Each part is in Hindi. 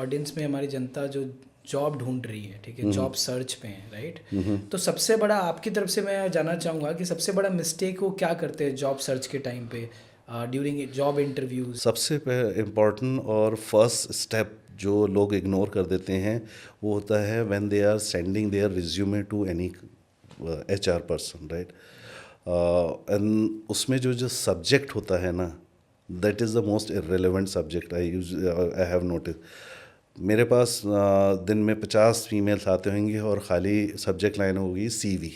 ऑडियंस में हमारी जनता जो जॉब ढूंढ रही है, ठीक है, जॉब सर्च पे है, राइट? हम्म। तो सबसे बड़ा आपकी तरफ से मैं जानना चाहूँगा कि सबसे बड़ा मिस्टेक वो क्या करते हैं जॉब सर्च के टाइम पे, ड्यूरिंग जॉब इंटरव्यूज? सबसे इम्पोर्टेंट और फर्स्ट स्टेप जो लोग इग्नोर कर देते हैं वो होता है when they are sending their resume to any HR person, right? And उसमें जो जो सब्जेक्ट होता है ना, that is the most irrelevant subject I have notice. मेरे पास दिन में 50 फीमेल्स आते होंगे और ख़ाली सब्जेक्ट लाइन होगी CV,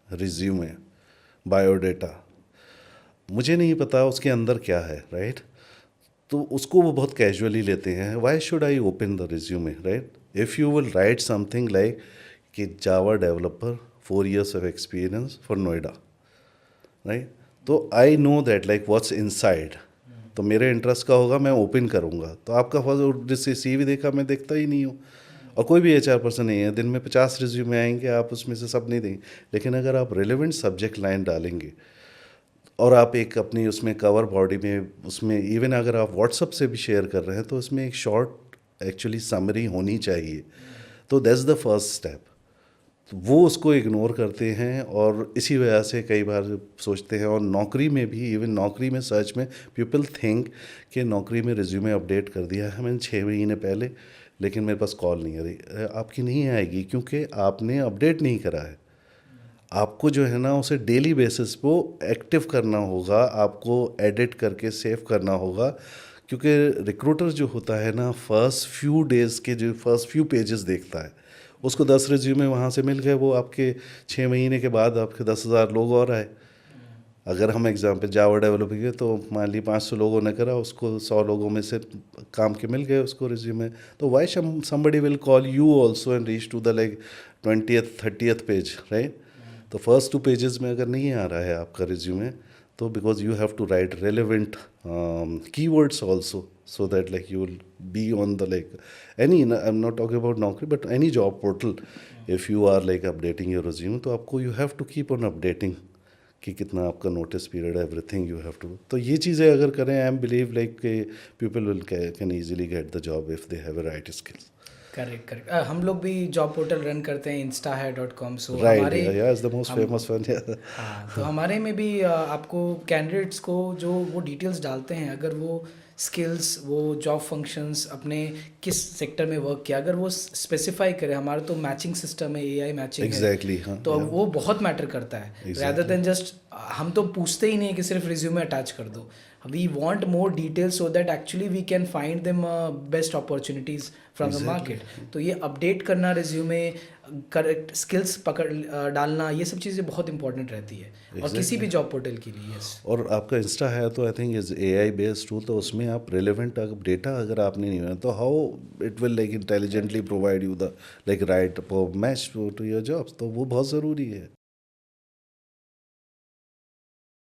रिज्यूमे, बायोडेटा। मुझे नहीं पता उसके अंदर क्या है, राइट? तो उसको वो बहुत कैजुअली लेते हैं। Why should I open the resume, right? If you will write something like कि Java developer 4 years of experience for Noida, right? तो I know that like what's inside, तो मेरे इंटरेस्ट का होगा, मैं ओपन करूँगा। तो आपका फर्स्ट जिससे CV देखा, मैं देखता ही नहीं हूँ। और कोई भी HR पर्सन नहीं है, दिन में 50 रिज्यूमे आएंगे, आप उसमें से सब नहीं देंगे। लेकिन अगर आप रिलेवेंट सब्जेक्ट लाइन डालेंगे और आप एक अपनी उसमें कवर बॉडी में, उसमें इवन अगर आप व्हाट्सअप से भी शेयर कर रहे हैं तो उसमें एक शॉर्ट एक्चुअली समरी होनी चाहिए। तो दैट्स द फर्स्ट स्टेप। तो वो उसको इग्नोर करते हैं और इसी वजह से कई बार सोचते हैं। और नौकरी में भी, इवन नौकरी में सर्च में, पीपल थिंक कि नौकरी में रिज्यूमे अपडेट कर दिया है मैंने 6 महीने पहले, लेकिन मेरे पास कॉल नहीं आ रही। आपकी नहीं आएगी क्योंकि आपने अपडेट नहीं करा है। आपको जो है ना उसे डेली बेसिस पे एक्टिव करना होगा, आपको एडिट करके सेव करना होगा। क्योंकि रिक्रूटर जो होता है ना, फर्स्ट फ्यू डेज़ के जो फर्स्ट फ्यू पेजेस देखता है, उसको 10 रिज्यूमे वहाँ से मिल गए, वो आपके 6 महीने के बाद आपके 10,000 लोग और आए। अगर हम एग्जाम्पल जावा डेवलपर के, तो मान ली 500 लोगों ने करा, उसको 100 लोगों में से काम के मिल गए उसको रिज्यूमे। तो why somebody will call you also and reach to the like 20th 30th page, right? तो फर्स्ट 2 पेजेस में अगर नहीं आ रहा है आपका रिज्यूमे, तो because you have to write relevant keywords also, so that like you will be on the like any, I'm not talking about Naukri but any job portal, if you are like updating your resume, तो आपको you have to keep on updating कि कितना आपका नोटिस पीरियड है, एवरीथिंग यू हैव टू। तो ये चीज़ें अगर करें, I am believe like people will can easily get the job if they have a right skills. Correct correct. हम लोग भी जॉब पोर्टल रन करते हैं, instahay.com। सो राइट, हमारे या इज द मोस्ट हम फेमस वन। हाँ, तो हमारे में भी आपको कैंडिडेट्स को जो वो डिटेल्स डालते हैं, अगर वो स्किल्स, वो जॉब फंक्शंस, अपने किस सेक्टर में वर्क किया, अगर वो स्पेसिफाई करे, हमारा तो मैचिंग सिस्टम है, AI मैचिंग है, एग्जैक्टली, हाँ, तो वो बहुत मैटर करता है। रैदर एग्जैक्टली, देन जस्ट हम तो पूछते ही नहीं है कि सिर्फ रिज्यूमे अटैच कर दो। We want more details so that actually we can find them best opportunities from the exactly. Market. तो ये अपडेट करना रिज्यूमे, करेक्ट स्किल्स पकड़ डालना, ये सब चीज़ें बहुत इंपॉर्टेंट रहती है, और किसी एग्जैक्टली। भी जॉब पोर्टल के लिए। यस। और आपका इंस्टा है तो I think is AI based tool, तो उसमें आप रिलेवेंट डेटा अगर आपने नहीं बनाया तो how it will like intelligently provide you the like right match to your jobs. तो वो बहुत ज़रूरी है।